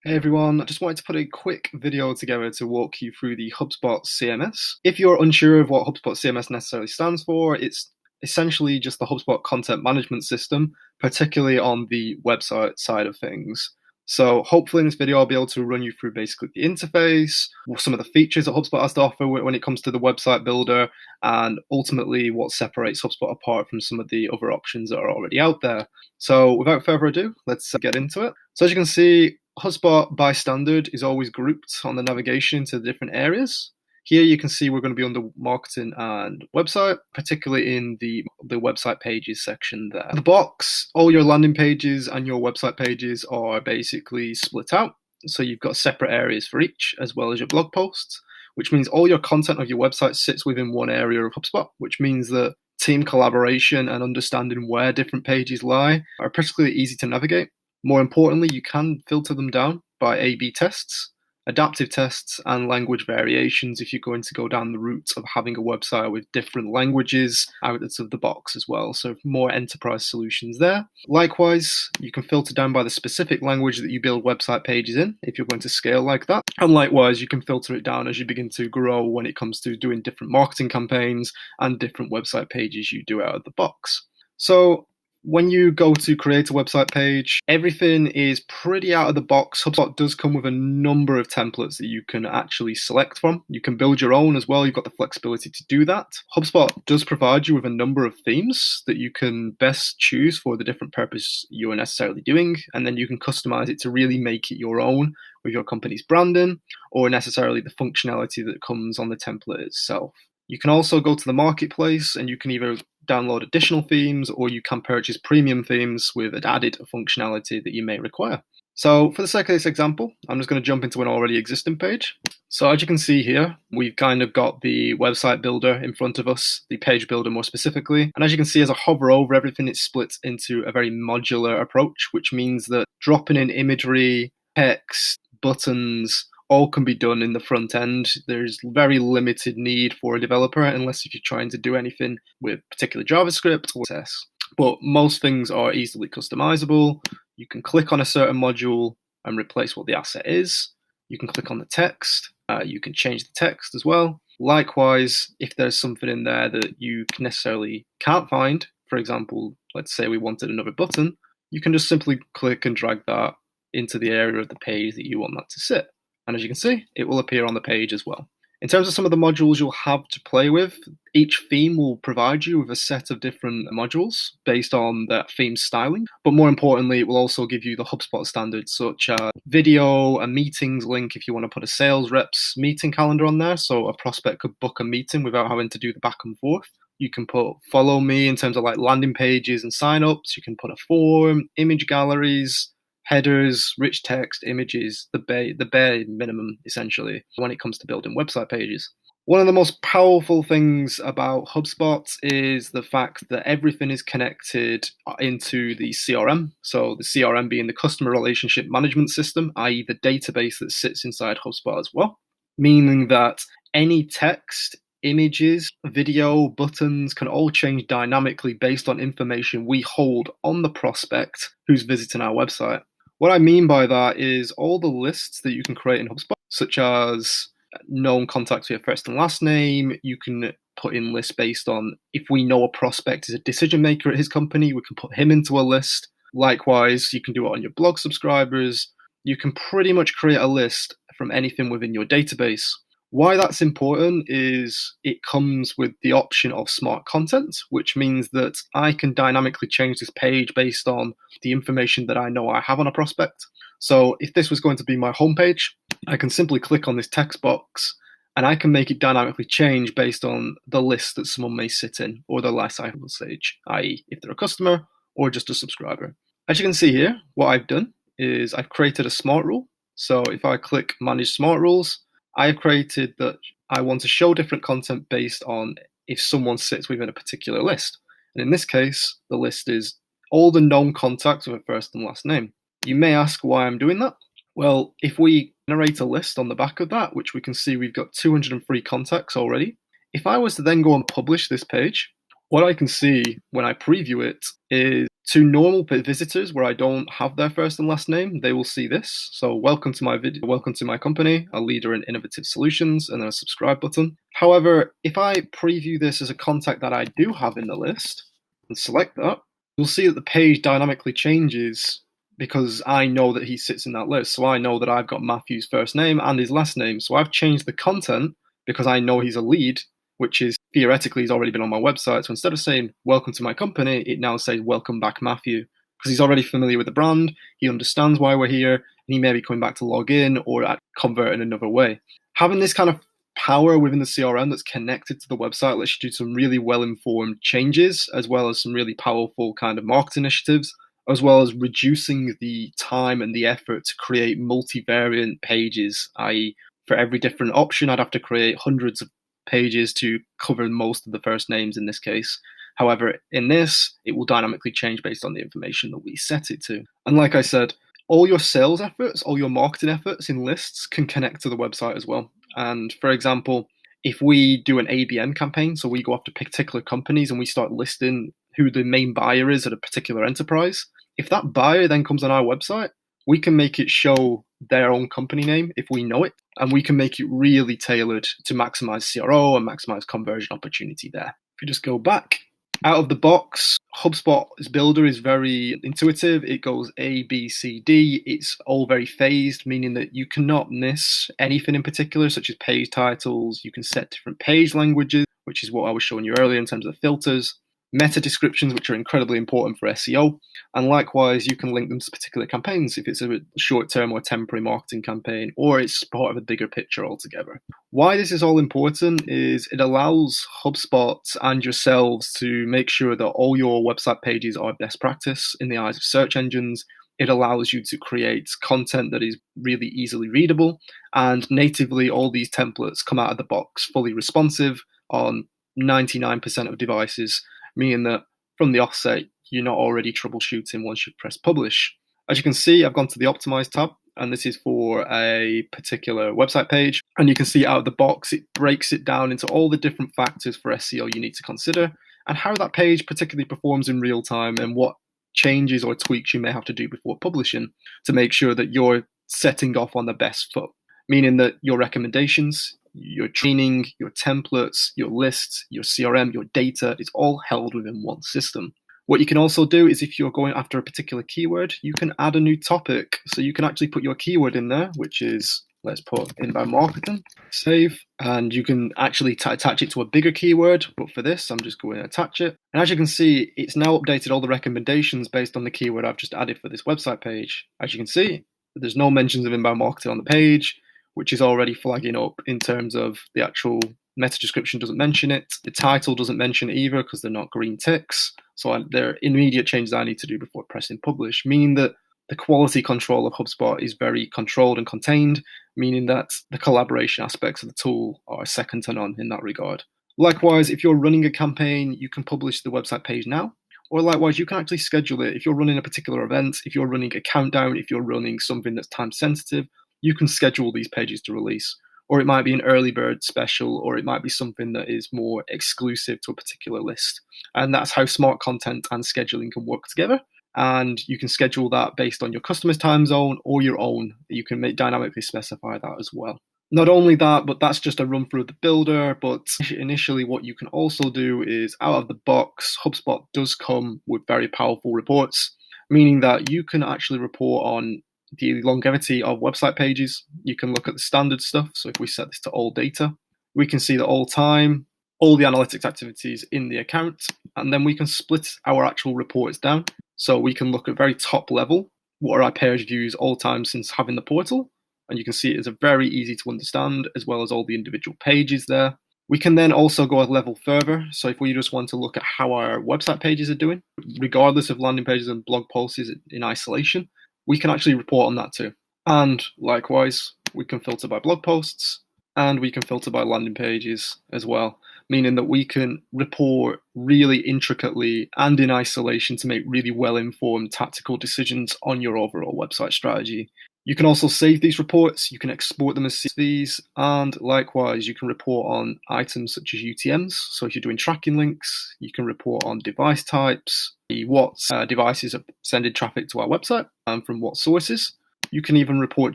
Hey everyone, I just wanted to put a quick video together to walk you through the HubSpot CMS. If you're unsure of what HubSpot CMS necessarily stands for, it's essentially just the HubSpot content management system, particularly on the website side of things. So hopefully in this video, I'll be able to run you through basically the interface, some of the features that HubSpot has to offer when it comes to the website builder, and ultimately what separates HubSpot apart from some of the other options that are already out there. So without further ado, let's get into it. So as you can see, HubSpot by standard is always grouped on the navigation to the different areas. Here you can see we're going to be under marketing and website, particularly in the website pages section there. The box, all your landing pages and your website pages are basically split out. So you've got separate areas for each, as well as your blog posts, which means all your content of your website sits within one area of HubSpot, which means that team collaboration and understanding where different pages lie are particularly easy to navigate. More importantly, you can filter them down by A/B tests, adaptive tests, and language variations if you're going to go down the route of having a website with different languages out of the box as well. So more enterprise solutions there. Likewise, you can filter down by the specific language that you build website pages in if you're going to scale like that. And likewise, you can filter it down as you begin to grow when it comes to doing different marketing campaigns and different website pages you do out of the box. So when you go to create a website page, everything is pretty out of the box. HubSpot does come with a number of templates that you can actually select from. You can build your own as well. You've got the flexibility to do that. HubSpot does provide you with a number of themes that you can best choose for the different purpose you are necessarily doing, and then you can customize it to really make it your own with your company's branding or necessarily the functionality that comes on the template itself. You can also go to the marketplace and you can either download additional themes or you can purchase premium themes with added functionality that you may require. So for the sake of this example, I'm just going to jump into an already existing page. So as you can see here, we've kind of got the website builder in front of us, the page builder more specifically. And as you can see, as I hover over everything, it splits into a very modular approach, which means that dropping in imagery, text, buttons, all can be done in the front end. There's very limited need for a developer unless if you're trying to do anything with particular JavaScript or CSS. But most things are easily customizable. You can click on a certain module and replace what the asset is. You can click on the text. You can change the text as well. Likewise, if there's something in there that you necessarily can't find, for example, let's say we wanted another button, you can just simply click and drag that into the area of the page that you want that to sit. And as you can see, it will appear on the page as well. In terms of some of the modules you'll have to play with, each theme will provide you with a set of different modules based on that theme's styling. But more importantly, it will also give you the HubSpot standards such as video, a meetings link if you want to put a sales rep's meeting calendar on there, so a prospect could book a meeting without having to do the back and forth. You can put follow me in terms of like landing pages and signups. You can put a form, image galleries, headers, rich text, images, the bare minimum, essentially, when it comes to building website pages. One of the most powerful things about HubSpot is the fact that everything is connected into the CRM. So the CRM being the customer relationship management system, i.e. the database that sits inside HubSpot as well, meaning that any text, images, video, buttons can all change dynamically based on information we hold on the prospect who's visiting our website. What I mean by that is all the lists that you can create in HubSpot, such as known contacts with your first and last name. You can put in lists based on if we know a prospect is a decision maker at his company, we can put him into a list. Likewise, you can do it on your blog subscribers. You can pretty much create a list from anything within your database. Why that's important is it comes with the option of smart content, which means that I can dynamically change this page based on the information that I know I have on a prospect. So if this was going to be my homepage, I can simply click on this text box and I can make it dynamically change based on the list that someone may sit in or the lifecycle stage, i.e. if they're a customer or just a subscriber. As you can see here, what I've done is I've created a smart rule. So if I click manage smart rules, I have created that I want to show different content based on if someone sits within a particular list. And in this case, the list is all the known contacts with a first and last name. You may ask why I'm doing that. Well, if we generate a list on the back of that, which we can see we've got 203 contacts already, if I was to then go and publish this page, What I can see when I preview it is to normal visitors where I don't have their first and last name, they will see this. So welcome to my video, welcome to my company, a leader in innovative solutions, and then a subscribe button. However, if I preview this as a contact that I do have in the list and select that, you'll see that the page dynamically changes because I know that he sits in that list. So I know that I've got Matthew's first name and his last name. So I've changed the content because I know he's a lead, which is theoretically he's already been on my website. So instead of saying welcome to my company, it now says welcome back Matthew, because he's already familiar with the brand, he understands why we're here, and he may be coming back to log in or convert in another way. Having this kind of power within the CRM that's connected to the website lets you do some really well-informed changes, as well as some really powerful kind of market initiatives, as well as reducing the time and the effort to create multivariant pages, i.e. for every different option, I'd have to create hundreds of pages to cover most of the first names in this case. However, in this, it will dynamically change based on the information that we set it to. And like I said, all your sales efforts, all your marketing efforts in lists can connect to the website as well. And for example, if we do an ABM campaign, so we go after particular companies and we start listing who the main buyer is at a particular enterprise, if that buyer then comes on our website, we can make it show their own company name if we know it, and we can make it really tailored to maximize CRO and maximize conversion opportunity there. If you just go back, out of the box, HubSpot's builder is very intuitive. It goes A, B, C, D. It's all very phased, meaning that you cannot miss anything in particular, such as page titles. You can set different page languages, which is what I was showing you earlier in terms of filters. Meta descriptions, which are incredibly important for SEO. And likewise, you can link them to particular campaigns if it's a short-term or temporary marketing campaign, or it's part of a bigger picture altogether. Why this is all important is it allows HubSpot and yourselves to make sure that all your website pages are best practice in the eyes of search engines. It allows you to create content that is really easily readable, and natively all these templates come out of the box fully responsive on 99% of devices, meaning that from the offset, you're not already troubleshooting once you've pressed publish. As you can see, I've gone to the Optimize tab, and this is for a particular website page. And you can see out of the box, it breaks it down into all the different factors for SEO you need to consider, and how that page particularly performs in real time, and what changes or tweaks you may have to do before publishing to make sure that you're setting off on the best foot, meaning that your recommendations, your training, your templates, your lists, your CRM, your data is all held within one system. What you can also do is if you're going after a particular keyword, you can add a new topic. So you can actually put your keyword in there, which is, let's put inbound marketing, save, and you can actually attach it to a bigger keyword. But for this, I'm just going to attach it. And as you can see, it's now updated all the recommendations based on the keyword I've just added for this website page. As you can see, there's no mentions of inbound marketing on the page, which is already flagging up in terms of the actual meta description doesn't mention it. The title doesn't mention it either because they're not green ticks. So there are immediate changes I need to do before pressing publish, meaning that the quality control of HubSpot is very controlled and contained, meaning that the collaboration aspects of the tool are second to none in that regard. Likewise, if you're running a campaign, you can publish the website page now, or likewise, you can actually schedule it. If you're running a particular event, if you're running a countdown, if you're running something that's time sensitive, you can schedule these pages to release. Or it might be an early bird special, or it might be something that is more exclusive to a particular list. And that's how smart content and scheduling can work together. And you can schedule that based on your customer's time zone or your own. You can dynamically specify that as well. Not only that, but that's just a run through of the builder. But initially, what you can also do is out of the box, HubSpot does come with very powerful reports, meaning that you can actually report on the longevity of website pages. You can look at the standard stuff. So if we set this to all data, we can see the all time, all the analytics activities in the account, and then we can split our actual reports down. So we can look at very top level, what are our page views all time since having the portal, and you can see it is a very easy to understand, as well as all the individual pages there. We can then also go a level further. So if we just want to look at how our website pages are doing, regardless of landing pages and blog posts in isolation, we can actually report on that too. And likewise, we can filter by blog posts, and we can filter by landing pages as well, meaning that we can report really intricately and in isolation to make really well-informed tactical decisions on your overall website strategy. You can also save these reports, you can export them as CSVs, and likewise, you can report on items such as UTMs. So if you're doing tracking links, you can report on device types, what devices are sending traffic to our website, and from what sources. You can even report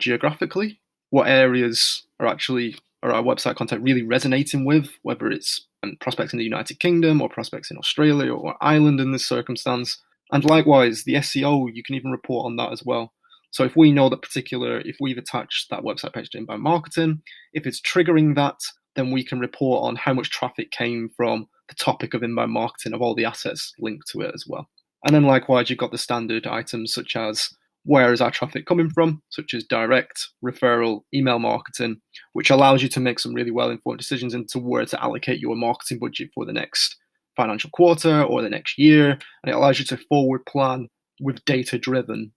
geographically, what areas are our website content really resonating with, whether it's prospects in the United Kingdom or prospects in Australia or Ireland in this circumstance. And likewise, the SEO, you can even report on that as well. So if we know that if we've attached that website page to inbound marketing, if it's triggering that, then we can report on how much traffic came from the topic of inbound marketing of all the assets linked to it as well. And then likewise, you've got the standard items such as where is our traffic coming from, such as direct, referral, email marketing, which allows you to make some really well-informed decisions into where to allocate your marketing budget for the next financial quarter or the next year. And it allows you to forward plan with data-driven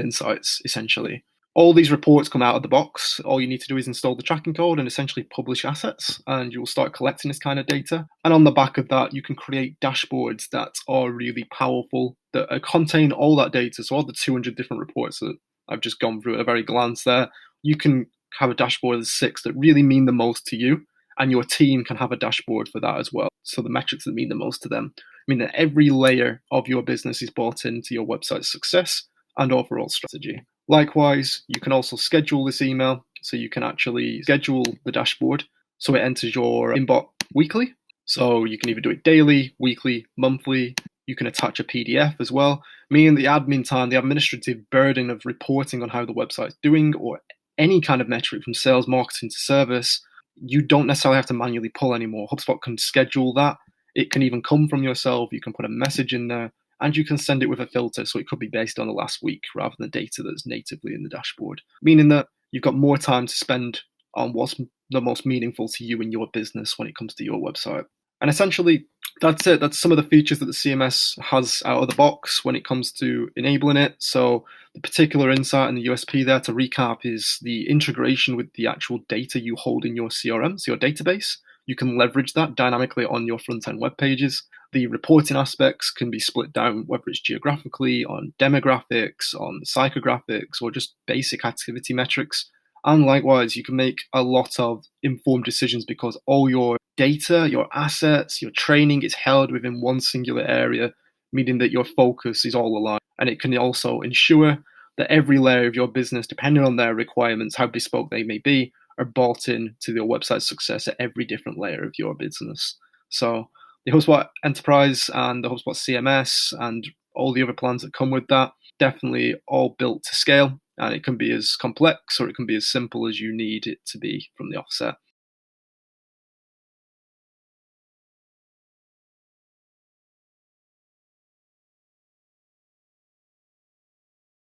insights, essentially. All these reports come out of the box. All you need to do is install the tracking code and essentially publish assets, and you'll start collecting this kind of data. And on the back of that, you can create dashboards that are really powerful, that contain all that data. So all the 200 different reports that I've just gone through at a very glance there, you can have a dashboard of 6 that really mean the most to you, and your team can have a dashboard for that as well. So the metrics that mean the most to them mean that every layer of your business is bought into your website's success and overall strategy. Likewise, you can also schedule this email, so you can actually schedule the dashboard so it enters your inbox weekly. So you can either do it daily, weekly, monthly. You can attach a PDF as well, meaning the admin time, the administrative burden of reporting on how the website's doing or any kind of metric from sales, marketing to service, you don't necessarily have to manually pull anymore. HubSpot can schedule that. It can even come from yourself. You can put a message in there, and you can send it with a filter, so it could be based on the last week rather than data that's natively in the dashboard, meaning that you've got more time to spend on what's the most meaningful to you and your business when it comes to your website. And essentially, that's it. That's some of the features that the CMS has out of the box when it comes to enabling it. So the particular insight and the USP there, to recap, is the integration with the actual data you hold in your CRM, so your database. You can leverage that dynamically on your front-end web pages. The reporting aspects can be split down, whether it's geographically, on demographics, on psychographics, or just basic activity metrics. And likewise, you can make a lot of informed decisions because all your data, your assets, your training is held within one singular area, meaning that your focus is all aligned. And it can also ensure that every layer of your business, depending on their requirements, how bespoke they may be, are bought into your website success at every different layer of your business. So the HubSpot Enterprise and the HubSpot CMS and all the other plans that come with that, definitely all built to scale. And it can be as complex or it can be as simple as you need it to be from the offset.